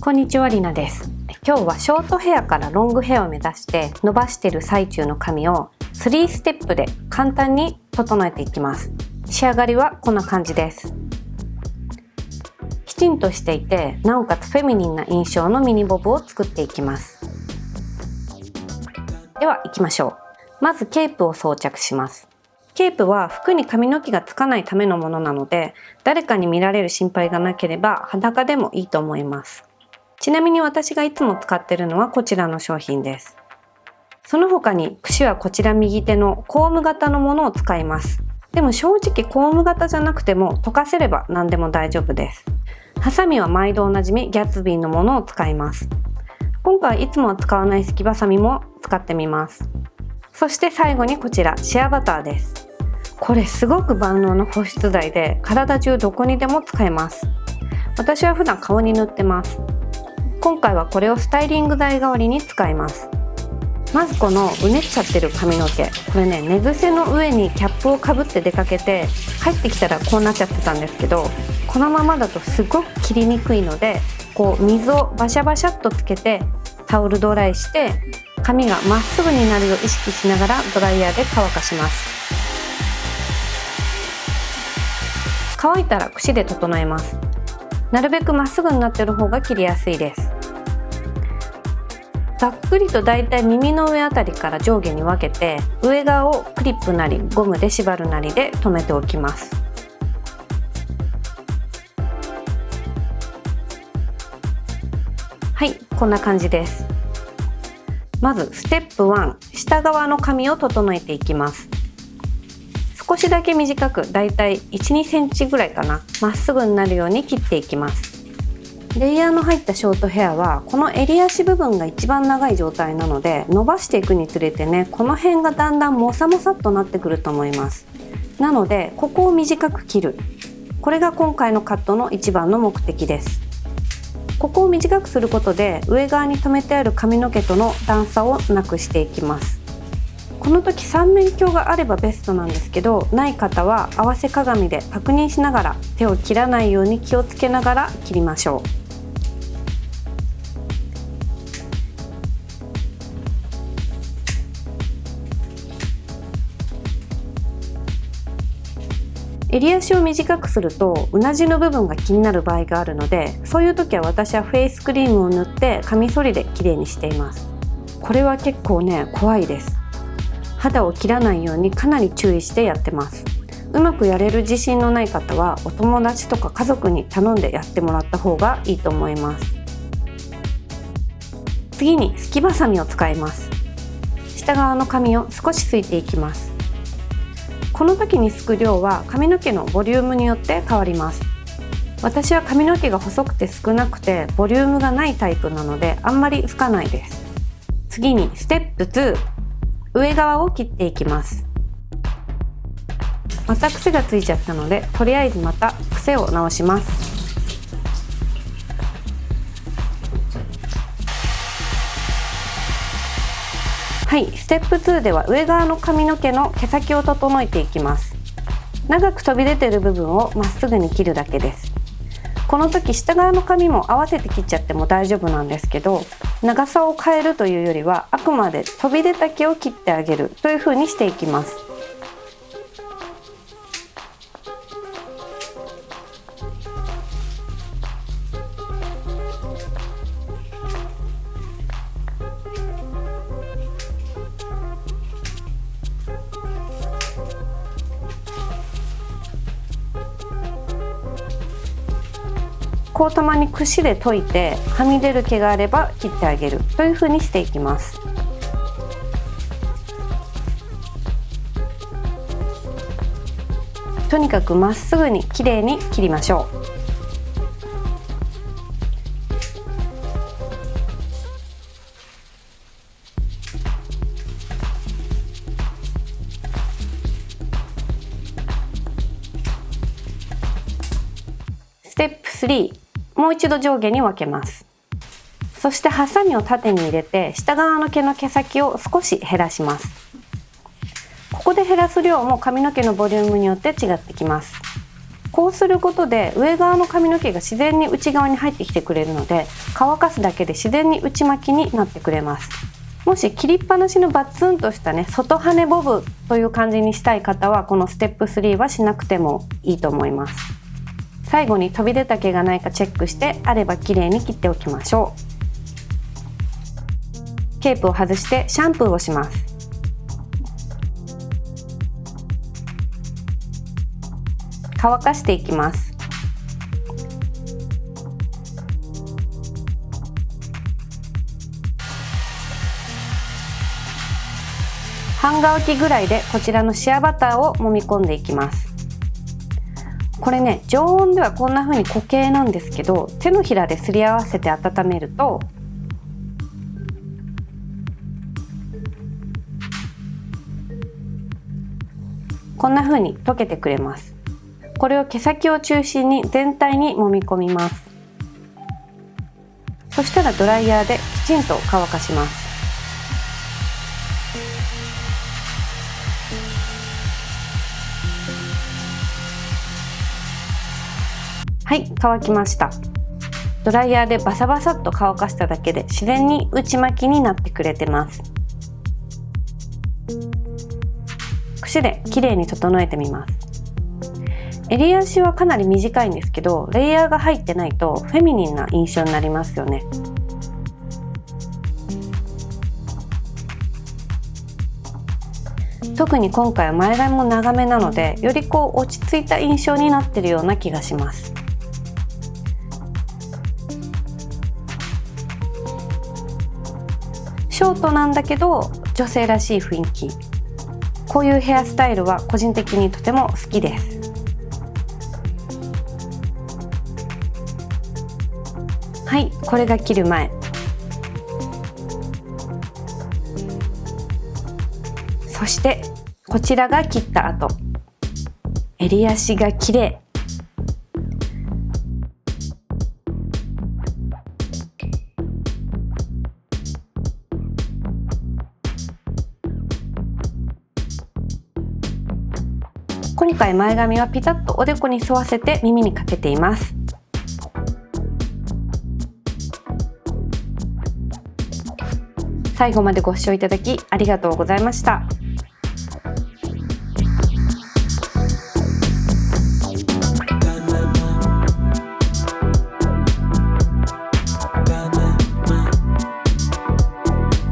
こんにちは、りなです。今日はショートヘアからロングヘアを目指して伸ばしている最中の髪を3ステップで簡単に整えていきます。仕上がりはこんな感じです。きちんとしていて、なおかつフェミニンな印象のミニボブを作っていきます。では行きましょう。まずケープを装着します。ケープは服に髪の毛がつかないためのものなので、誰かに見られる心配がなければ裸でもいいと思います。ちなみに私がいつも使っているのはこちらの商品です。その他に櫛はこちら右手のコーム型のものを使います。でも正直コーム型じゃなくても溶かせれば何でも大丈夫です。ハサミは毎度おなじみギャツビーのものを使います。今回いつもは使わないすきバサミも使ってみます。そして最後にこちらシェアバターです。これすごく万能な保湿剤で体中どこにでも使えます。私は普段顔に塗ってます。今回はこれをスタイリング剤代わりに使います。まずこのうねっちゃってる髪の毛、これね、寝癖の上にキャップをかぶって出かけて帰ってきたらこうなっちゃってたんですけど、このままだとすごく切りにくいので、こう水をバシャバシャっとつけてタオルドライして髪がまっすぐになるよう意識しながらドライヤーで乾かします。乾いたら櫛で整えます。なるべくまっすぐになっている方が切りやすいです。ざっくりとだいたい耳の上あたりから上下に分けて、上側をクリップなりゴムで縛るなりで留めておきます。はい、こんな感じです。まずステップ1、下側の髪を整えていきます。少しだけ短く、だいたい 1,2 センチぐらいかな、まっすぐになるように切っていきます。レイヤーの入ったショートヘアはこの襟足部分が一番長い状態なので、伸ばしていくにつれてね、この辺がだんだんモサモサっとなってくると思います。なのでここを短く切る、これが今回のカットの一番の目的です。ここを短くすることで上側に留めてある髪の毛との段差をなくしていきます。この時三面鏡があればベストなんですけど、ない方は合わせ鏡で確認しながら、手を切らないように気をつけながら切りましょう。襟足を短くするとうなじの部分が気になる場合があるので、そういう時は私はフェイスクリームを塗ってカミソリできれいにしています。これは結構ね、怖いです。肌を切らないようにかなり注意してやってます。うまくやれる自信のない方はお友達とか家族に頼んでやってもらった方がいいと思います。次にすきバサミを使います。下側の髪を少しすいていきます。この時にすく量は髪の毛のボリュームによって変わります。私は髪の毛が細くて少なくてボリュームがないタイプなのであんまりすかないです。次にステップ2、上側を切っていきます。また癖がついちゃったので、とりあえずまた癖を直します。はい、ステップ2では上側の髪の毛の毛先を整えていきます。長く飛び出ている部分をまっすぐに切るだけです。この時下側の髪も合わせて切っちゃっても大丈夫なんですけど、長さを変えるというよりはあくまで飛び出た毛を切ってあげるという風にしていきます。こうたまに櫛で研いてはみ出る毛があれば切ってあげるという風にしていきます。とにかくまっすぐにきれいに切りましょう。ステップ3、もう一度上下に分けます。そしてハサミを縦に入れて下側の毛の毛先を少し減らします。ここで減らす量も髪の毛のボリュームによって違ってきます。こうすることで上側の髪の毛が自然に内側に入ってきてくれるので、乾かすだけで自然に内巻きになってくれます。もし切りっぱなしのバツンとしたね、外羽ボブという感じにしたい方は、このステップ3はしなくてもいいと思います。最後に飛び出た毛がないかチェックして、あればきれいに切っておきましょう。ケープを外してシャンプーをします。乾かしていきます。半乾きぐらいでこちらのシアバターを揉み込んでいきます。これね、常温ではこんな風に固形なんですけど、手のひらですり合わせて温めるとこんな風に溶けてくれます。これを毛先を中心に全体に揉み込みます。そしたらドライヤーできちんと乾かします。はい、乾きました。ドライヤーでバサバサっと乾かしただけで自然に内巻きになってくれてます。櫛できれいに整えてみます。襟足はかなり短いんですけど、レイヤーが入ってないとフェミニンな印象になりますよね。特に今回は前髪も長めなので、より落ち着いた印象になっているような気がします。ショートなんだけど女性らしい雰囲気、こういうヘアスタイルは個人的にとても好きです。はい、これが切る前。そしてこちらが切った後。襟足が綺麗。今回前髪はピタッとおでこに沿わせて耳にかけています。最後までご視聴いただきありがとうございました。